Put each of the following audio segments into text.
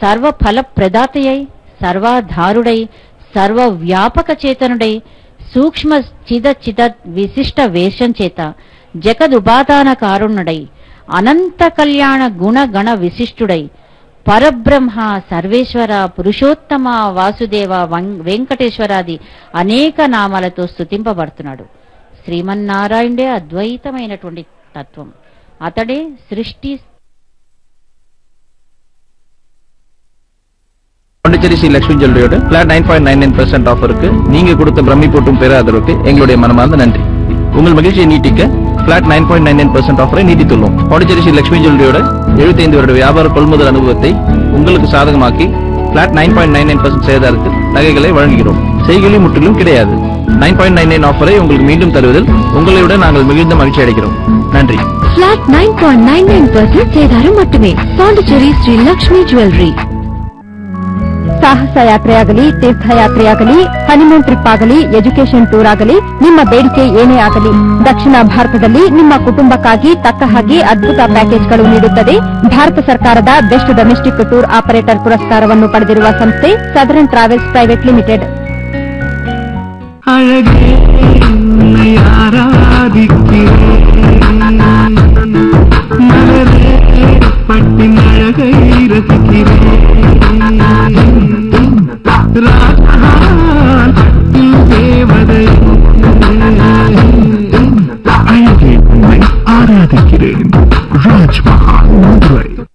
సర్వఫల ప్రదాతయై సర్వాధారుడై సర్వవ్యాపక చేతనుడై సూక్ష్మ చిద విశిష్ట వేషం చేత జగదుపాదాన కారుణ్యుడై అనంత కళ్యాణ గుణ గణ విశిష్టుడై పరబ్రహ్మ సర్వేశ్వర పురుషోత్తమ వాసుదేవ వెంకటేశ్వరాది అనేక నామాలతో స్తుతింపబడుతున్నాడు. శ్రీమన్నారాయణుడే అద్వైతమైనటువంటి తత్వం. అతడే సృష్టి. பாண்டிச்சேரி ஸ்ரீ லட்சுமி ஜுவல்லரியோட பிளாட் 9.99% ஆஃபருக்கு நீங்க கொடுத்த பிரம்மி போட்டும் பெறாதவருக்கு எங்களுடைய மனமார்ந்த நன்றி. உங்கள் மகிழ்ச்சியை நீட்டிக்க பிளாட் 9.99% ஆஃபரை நீட்டித்துள்ளோம். பாண்டிச்சேரி ஸ்ரீ லட்சுமி ஜுவல்லரியோட 75 வருட வியாபார கொள்முதல் அனுபவத்தை உங்களுக்கு சாதகமாக்கி பிளாட் 9.99% சேதாரத்தில் நகைகளை வழங்குகிறோம். செய்கூலி முற்றிலும் கிடையாது. 9.99 ஆஃபரை உங்களுக்கு மீண்டும் தருவதில் உங்களை விட நாங்கள் மிகுந்த மகிழ்ச்சி அடைகிறோம். நன்றி. பிளாட் 9.99% சேதாரம் மட்டுமே. பாண்டிச்சேரி ஸ்ரீ லட்சுமி ஜுவல்லரி. ಸಾಹಸ ಯಾತ್ರೆಯಾಗಲಿ, ತೀರ್ಥಯಾತ್ರೆಯಾಗಲಿ, ಹನಿಮೂನ್ ಟ್ರಿಪ್ ಆಗಲಿ, ಎಜುಕೇಷನ್ ಟೂರ್ ಆಗಲಿ, ನಿಮ್ಮ ಬೇಡಿಕೆ ಏನೇ ಆಗಲಿ, ದಕ್ಷಿಣ ಭಾರತದಲ್ಲಿ ನಿಮ್ಮ ಕುಟುಂಬಕ್ಕಾಗಿ ತಕ್ಕ ಹಾಗೆ ಅದ್ಭುತ ಪ್ಯಾಕೇಜ್ಗಳು ನೀಡುತ್ತದೆ. ಭಾರತ ಸರ್ಕಾರದ ಬೆಸ್ಟ್ ಡೊಮೆಸ್ಟಿಕ್ ಟೂರ್ ಆಪರೇಟರ್ ಪುರಸ್ಕಾರವನ್ನು ಪಡೆದಿರುವ ಸಂಸ್ಥೆ southern travels private limited.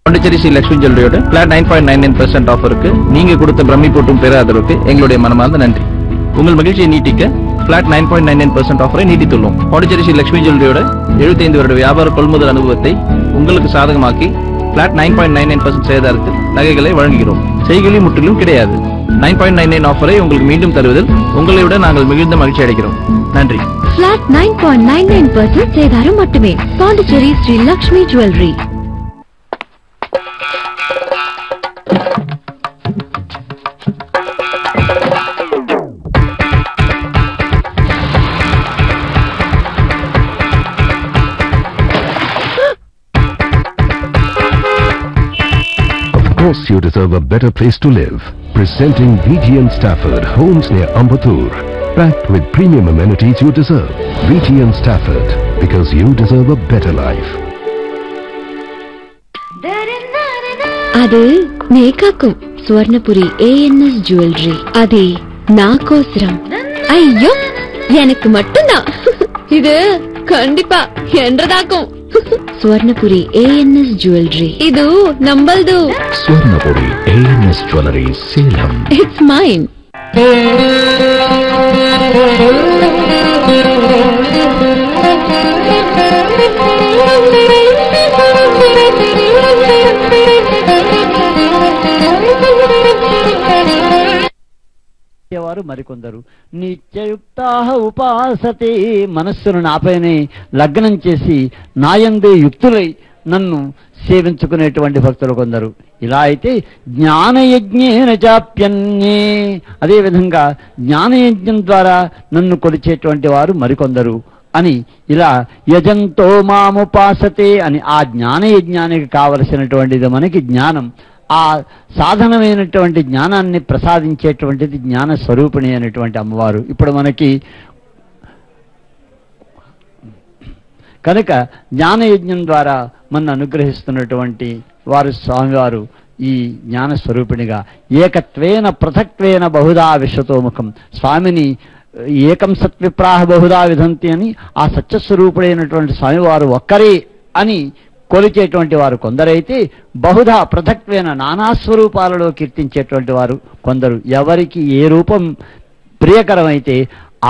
Pondicherry Sri Lakshmi ஜுவல்லரியோட பிளாட் 9.99% ஆஃபருக்கு நீங்க கொடுத்த பிரம்மி போட்டும் பெறாதவருக்கு எங்களுடைய மனமார்ந்த நன்றி. உங்கள் மகிழ்ச்சியை நீட்டிக்க பிளாட் 9.99% ஆஃபரை நீட்டித்துள்ளோம். பாண்டிச்சேரி ஸ்ரீ லட்சுமி ஜுவல்லரியோட 75 வருட வியாபார கொள்முதல் அனுபவத்தை உங்களுக்கு சாதகமாக்கி பிளாட் 9.99% சேதாரத்தில் நகைகளை வழங்குகிறோம். செய்கூலி முற்றிலும் கிடையாது. 9.99 ஆஃபரை உங்களுக்கு மீண்டும் தருவதில் உங்களை விட நாங்கள் மிகுந்த மகிழ்ச்சி அடைகிறோம். நன்றி. பிளாட் 9.99% சேதாரம் மட்டுமே. Pondicherry Sri Lakshmi jewellery. Of course you deserve a better place to live. Presenting VTN Stafford, homes near Ambattur. Packed with premium amenities you deserve. VTN Stafford, because you deserve a better life. அது மேகாக்கும் Swarnapuri ANS jewellery. அது நாகோசரம். ஐயோ, எனக்கு மட்டும்தான். இது கண்டிப்பா என்றதாக்கும். Swarnapuri ANS jewellery. ఇది నంబల్దు. Swarnapuri ANS jewellery Salem. It's mine. వారు మరికొందరు నిత్యయుక్తాః ఉపాసతే, మనస్సును నాపైనే లగ్నం చేసి నాయందే యుక్తులై నన్ను సేవించుకునేటువంటి భక్తులు కొందరు. ఇలా అయితే జ్ఞానయజ్ఞేన చాప్యన్యే, అదేవిధంగా జ్ఞానయజ్ఞం ద్వారా నన్ను కొలిచేటువంటి వారు మరికొందరు అని ఇలా యజంతో మాముపాసతే అని ఆ జ్ఞానయజ్ఞానికి కావలసినటువంటిది మనకి జ్ఞానం. ఆ సాధనమైనటువంటి జ్ఞానాన్ని ప్రసాదించేటువంటిది జ్ఞాన స్వరూపిణి అనేటువంటి అమ్మవారు. ఇప్పుడు మనకి కనుక జ్ఞానయజ్ఞం ద్వారా మన అనుగ్రహిస్తున్నటువంటి వారు స్వామివారు ఈ జ్ఞాన స్వరూపిణిగా ఏకత్వేన పృథక్వేన బహుదా విశ్వతోముఖం. స్వామిని ఏకం సత్విప్రాహ బహుదా విధంతి అని ఆ సత్యస్వరూపుడైనటువంటి స్వామివారు ఒక్కరే అని కొలిచేటువంటి వారు కొందరైతే, బహుధా పృథక్వేన నానాస్వరూపాలలో కీర్తించేటువంటి వారు కొందరు. ఎవరికి ఏ రూపం ప్రియకరమైతే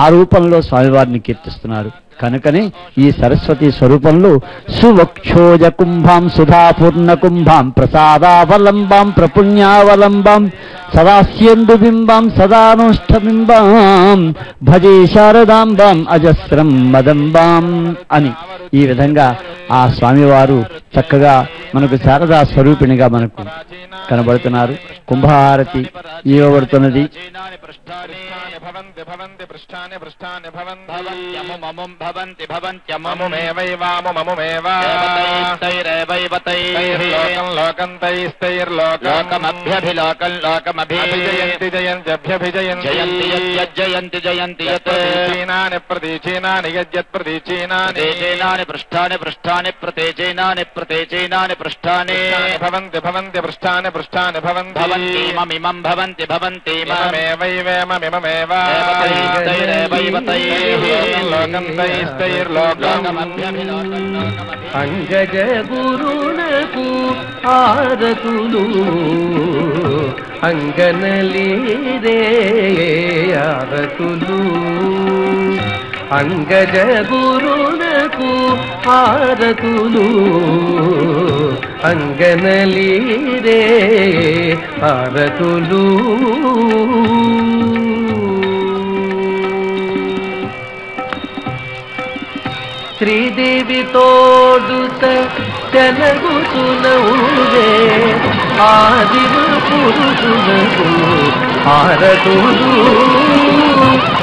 ఆ రూపంలో స్వామివారిని కీర్తిస్తున్నారు. కనుకనే ఈ సరస్వతి స్వరూపంలో సువక్షోజ కుంభాం సుధాపూర్ణ కుంభాం ప్రసాదావలంబాం ప్రపుణ్యావలంబాం సదాస్యందుబింబాం సదానుష్ఠబింబాం భజే శారదాంబాం అజస్రం మదంబాం అని ఈ విధంగా ఆ స్వామివారు చక్కగా మనకు శారదా స్వరూపిణిగా మనకు కనబడుతున్నారు. కుంభహారతి ఇవ్వబడుతున్నది. भवन्ति भवन्त्यमुमेव ममुमेवैवामुममुमेव तैरेवैवतैः लोकं लोकं तैस्तैर्लोकमभ्यभिलोकं लोकमभिजयन्ति जयन्त्यभ्यभिजयन्ति जयन्ति यज्जयन्ति जयन्ति यत् प्रतीचीनानि प्रतीचीनानि यद्यत् प्रतीचीनानि पृष्ठानि पृष्ठानि प्रतेचीनानि प्रतेचीनानि पृष्ठानि भवन्ति भवन्ति पृष्ठानि पृष्ठानि भवन्ति भवन्तीममिमं भवन्ति भवन्तीममेवैवेममिममेव लोकं तैस्तैर्लोकमभ्यभिलोकम् अंगज गुरुनकु आरतुलु अंगनलीरे आरतुलु अंगज गुरुनकु आरतुलु अंगनलीरे आरतुलु శ్రీదేవి తోడుత చెలగుతునవువే ఆదిమ పురుషులకు ఆరతులు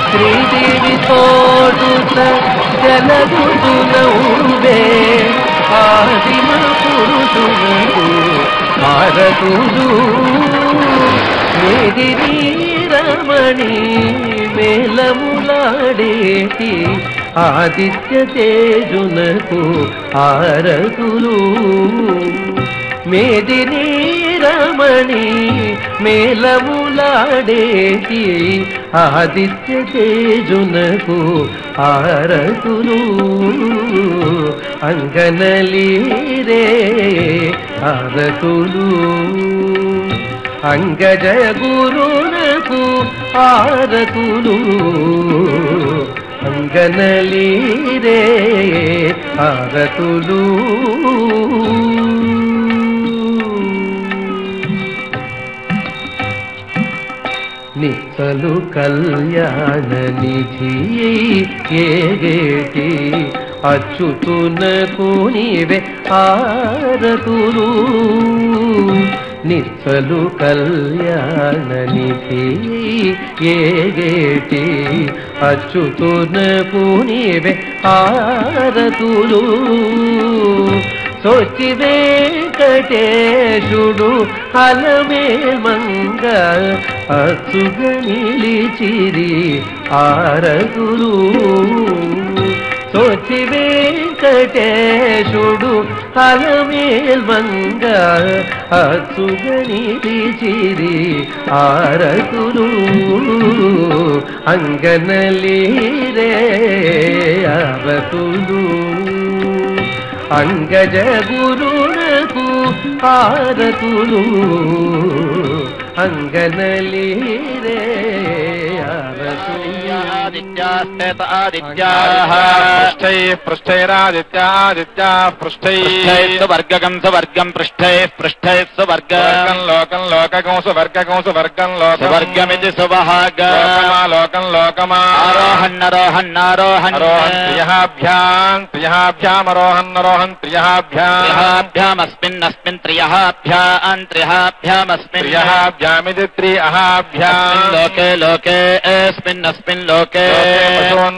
శ్రీదేవి తోడుత చెలగుతునవువే ఆదిమ పురుషులకు ఆరతులు మేదిని రమణి మేలములాడేటి ఆదిత్య తేజునకు ఆరతులు మేదిని రమణి మేలములాడేటి ఆదిత్య తేజునకు ఆరతులు అంగనలీరే ఆరతులు అంగజ గురునకు ఆరతులు అంగనలీరే ఆరతులు నిత్సలు కళ్యాణ నిధి ఏగేటి అచ్యుతునకు నీవే ఆరతులు నిత్సలు కళ్యాణ నిధి ఏగేటి అచ్యుతునకు నీవే ఆరతులు సోచి వెంకటేశుడు అలమేల్మంగ అచ్చుగ నిలిచిరి ఆరతులు సోచి వెంకటేశుడు అలమేల్మంగ అచ్చుగ నిలిచిరి ఆరతులు అంగనలీరే ఆరతులు అంగజ గురునకు ఆరతులు అంగనలీరే ఆదిత్యాస్తేత ఆదిత్యాః పృష్ఠైః పృష్ఠైరాదిత్యాదిత్యాః పృష్ఠైః వర్గకం సువర్గం పృష్ఠైః పృష్ఠైః సువర్గం లోకం లోకకం సువర్గకం సువర్గం సువర్గమితి సువహాగ లోకం లోకమా ఆరోహన్నారోహన్నారోహన్ త్రియఃభ్యాం త్రియఃభ్యామరోహన్ త్రియఃభ్యామస్మిన్నస్మిన్ త్రియఃభ్యాం త్రియఃభ్యామస్మిన్ త్రియఃభ్యామితి త్రియఃభ్యాం లోకే లోకే अस्मिन् लोके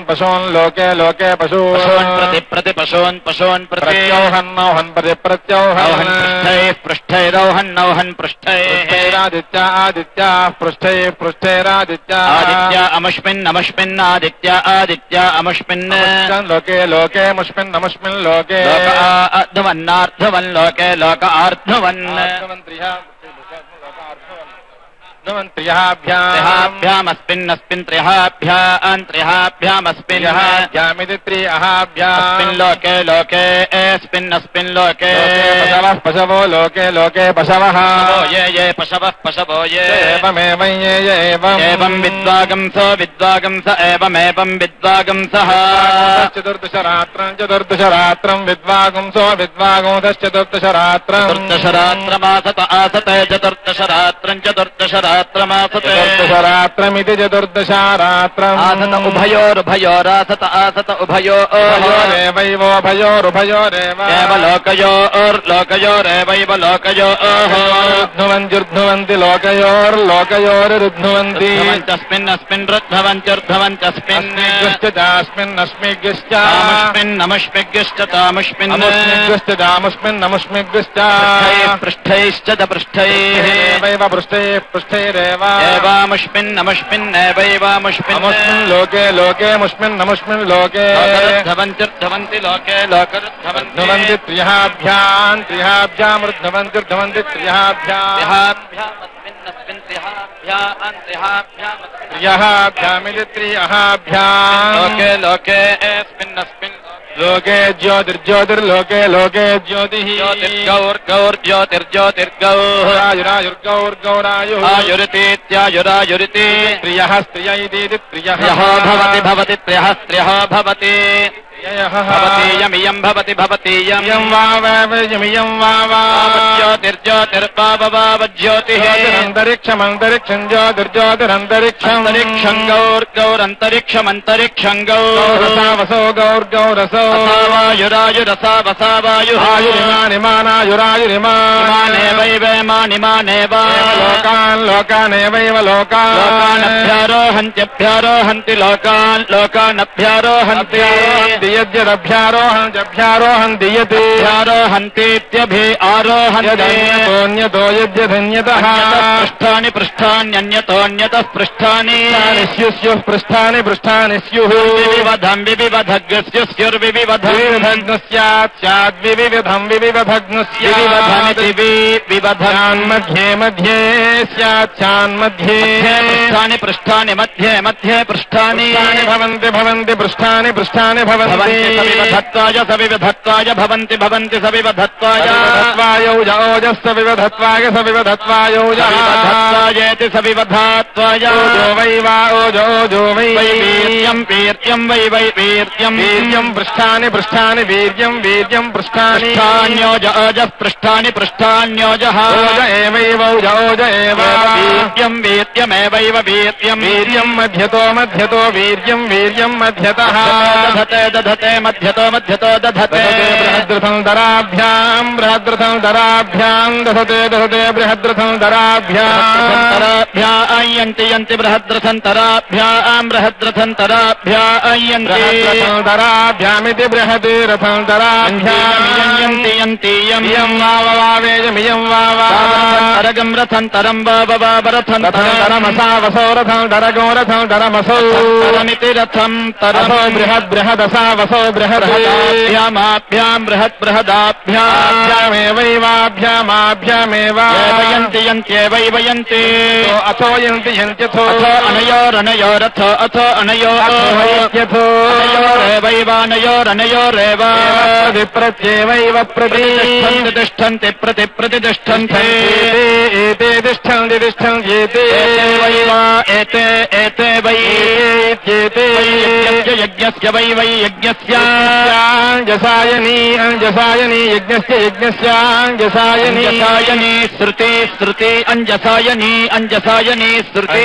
पशून् लोके लोके पशून् प्रति पशून् प्रति प्रत्यौहन् प्रति प्रत्यौहन् पृष्ठैरौहन् पृष्ठैरादित्या आदित्या पृष्ठैरादित्या आदित्या अमुष्मिन् आदित्या अमुष्मिन् लोके लोके मुष्मिन् लोके अर्धवन्नार्धवन् लोके लोक अर्धवन् त्रयःभ्यामस्मिन् त्रयःभ्यामस्मिन् त्रयःभ्यामिति त्रयःभ्याम् लोके लोके अस्मिन् लोके पशवो लोके लोके पशवः ये पशवो ये एवं विद्वागं स एवमेवं विद्वागं सः चतुर्दशरात्रं विद्वागुंसो विद्वागुंसश्चतुर्दशरात्रम् चतुर्दशरात्रमासत आसते चतुर्दशरात्रं రాత్రమాసతే చతుర్దశరాత్రమితి చతుర్దశారాత్రం ఆసత ఉభయోరుభయోరాసత ఆసత ఉభయోరేవైవోభయోరుభయోరేవ లోకయోర్లోకయోరేవైవ లోకయోర్ధ్నువంత్యుర్ధ్నువంతి లోకయోర్లోకయోరుధ్నువంతి లోకయోస్తస్మిన్ రుద్ధ్వంత్యుర్ధ్వంత్యస్మిన్ నమస్మిగ్శ్చ తామస్మిన్ పృష్ఠైశ్చ పృష్ఠైః పృష్ఠైరేవ ఏవాముష్మిన్నముష్మిన్నేవైవాముష్మిన్ లోకే లోకే ముష్మిన్ నముష్మిన్ లోకే ధవంత్యుర్ధవంతి లోకే లోకరుద్ధవంతి త్రిహాభ్యాం త్రిహాభ్యామృద్ధవంతిర్ధవంతి త్రియాభ్యామితి త్రియహాభ్యాం లోకే లోకే ఏస్మిన్నస్మిన్ లోకే జ్యోతిర్జ్యోతిర్లోకే లోకే జ్యోతిః జ్యోతిర్గౌర్గౌర్జ్యోతిర్గౌరాయురాయుర్గౌరాయు ఆయురితీత్యాయురాయురితి త్రియః స్త్రియైతి త్రియః భవతి భవతి త్రియః త్రియః భవతి భవతీయమియం భవతి భవతీయం వావయమియం వావా జ్యోతిర్జ్యోతిర్పావజ్యోతిః అంతరిక్షమంతరిక్షం జ్యోతిర్జ్యోతిరంతరిక్షం అంతరిక్షం గౌర్గౌరంతరిక్షమంతరిక్షం వసో గౌర్గౌరసో వాయురాయురసావసావాయు ఆయురిమానిమానాయురాయురిమానేవైవేమానిమానేవ లోకానేవైవ లోకానభ్యారోహంత్యభ్యారోహంతి లోకానభ్యారోహంతి యద్యదభ్యారోహంత్యభ్యారోహంతి ఆరోహంతీత్యభి ఆరోహంత్యన్యతో యద్యధన్యతః పృష్ఠాని పృష్ఠాన్యన్యతోన్యతః పృష్ఠాని స్యుః పృష్ఠాని పృష్ఠాని స్యుః వివివధం వివివధగ్స్యుర్వివివధం వివిధం వివివధగ్నస్యాద్వివివధమితి వివివధాన్मध्ये मध्ये స్యాచ్ఛాన్मध्ये పృష్ఠాని పృష్ఠాని మధ్యే మధ్యే పృష్ఠాని భవంతి భవంతి పృష్ఠాని పృష్ఠాని భవంతి సవివధత్వాయ సవివధత్వాయ భవంతి భవంతి సవివధత్వాయ ఓజస్స వివధత్వాయ సవివధత్వాయోజేతి సవివధాత్వాయ వై వా ఓజో వై వీర్యం వీర్యం వై వై వీర్యం వీర్యం పృష్ఠాని పృష్ఠాని వీర్యం వీర్యం పృష్ఠాని పృష్ఠాన్యోజ ఓజః పృష్ఠాని పృష్ఠాన్యోజః ఓజ ఏవైవ ఓజ ఏవ వీర్యం వీర్యమేవైవ వీర్యం వీర్యం మధ్యతో మధ్యతో వీర్యం వీర్యం మధ్యతః దధతే దధతే మధ్యతో మధ్యతో దధతే బృహద్రథం దరాభ్యాం బృహద్రథం దరాభ్యాం దధతే దధతే బృహద్రథం దరాభ్యాయంతి యంతి బృహద్రథంతరాభ్యాం బృహద్రథంతరాభ్యాయంతి దరాభ్యామితి బృహతి రథం దరాభ్యాయంతి యంతీయం వావేయమియం వావా తరగం రథంతరం వావరథంతరమసా వసో రథం దరగో రథం దరమసౌ తరమితి రథం తరసో బృహద్ బృహదసా వసో బృహదాభ్యామాభ్యాం బృహత్ బృహదాభ్యామేవైవాభ్యామాభ్యామేవ యంతి యంత్యేవైవ యంతి అథో యంతి యంత్యథో అనయోరనయోరథో అథో అనయోరథో అనయోరేవైవానయోరనయోరేవ ప్రత్యేవైవ ప్రతిష్టంతి ప్రతి ప్రతిష్టంతే ఏతే తిష్టంతి తిష్టంత్యేతే ఏతే ఏతే వై ఏతే యజ్ఞస్య వై వై యజ్ఞస్య అంజసాయనీ అంజసాయనీ యజ్ఞస్య యజ్ఞస్యాంజసాయనీ అంజసాయనీ శృతి శృతి అంజసాయనీ అంజసాయనీ శృతి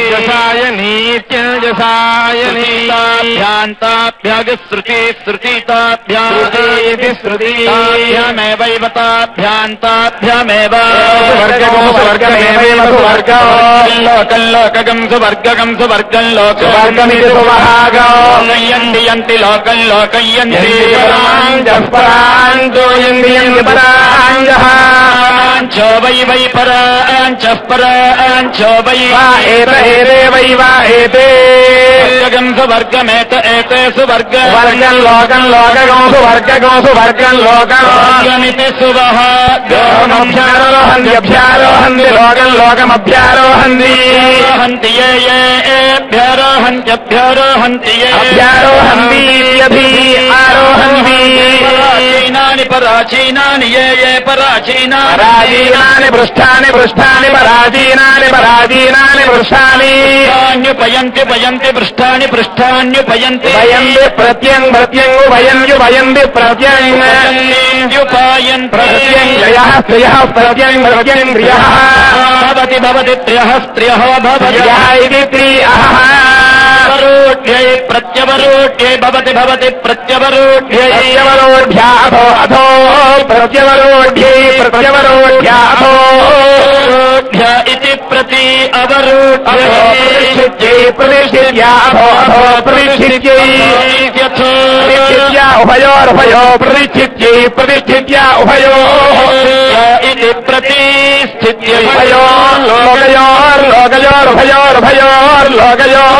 అంజసాయనీత్యంజసాయనీ తాభ్యాంతాభ్యాగశ్రుతి శృతితాభ్యాది శృతితాభ్యామేవైవ తాభ్యాంతాభ్యామేవ లోకం లోకగం సువర్గం సువర్గం లోకవర్గమితి సువహాగంతి యంతి లోకం లోకయంతి పరాంచో వై వై పరాంచః పరాంచో వై వర్గం సువర్గమేత ఏతే సువర్గం లోకం లోకగం సువర్గం లోకమితి సువహాగమభ్యారోహంతి లోకం లోకమభ్యారోహంతి హంతి ఏ భ్యారోహంత్యభ్యారోహంతి అభ్యారోహంతి ఆరోహంతి పరాచీనాని పరాచీనాని ఏ పరాచీనాని పృష్ఠాని పృష్ఠాని పరాచీనాని పరాచీనాని పృష్ఠాని పయంతి పయంతి పృష్ఠాని పృష్ఠాన్యుపయంతి భయంతి ప్రత్యంగు భయంతి ప్రత్యంగ प्रत्यङ्ग्युपायन् प्रत्यङ्ग्रयः स्त्रियः प्रत्यङ्ग्रियः भवति भवति त्रयः स्त्रियः भवति इति त्रियः प्रत्यवरोढ्यै प्रत्यवरोढ्यै भवति भवति प्रत्यवरोढ्यै प्रत्यवरोढ्याधो अधो प्रत्यवरोढ्यै प्रत्यवरोढ्याधो इति प्रति अवरोढ्यै प्रतिष्ठित्याधो अधो प्रतिष्ठित्यै उभयोरुभयो प्रतिष्ठित्यै प्रतिष्ठित्या उभयोः इति प्रतिष्ठित्यै लोकयोर्लोकयोरुभयोरुभयोर्लोकयोः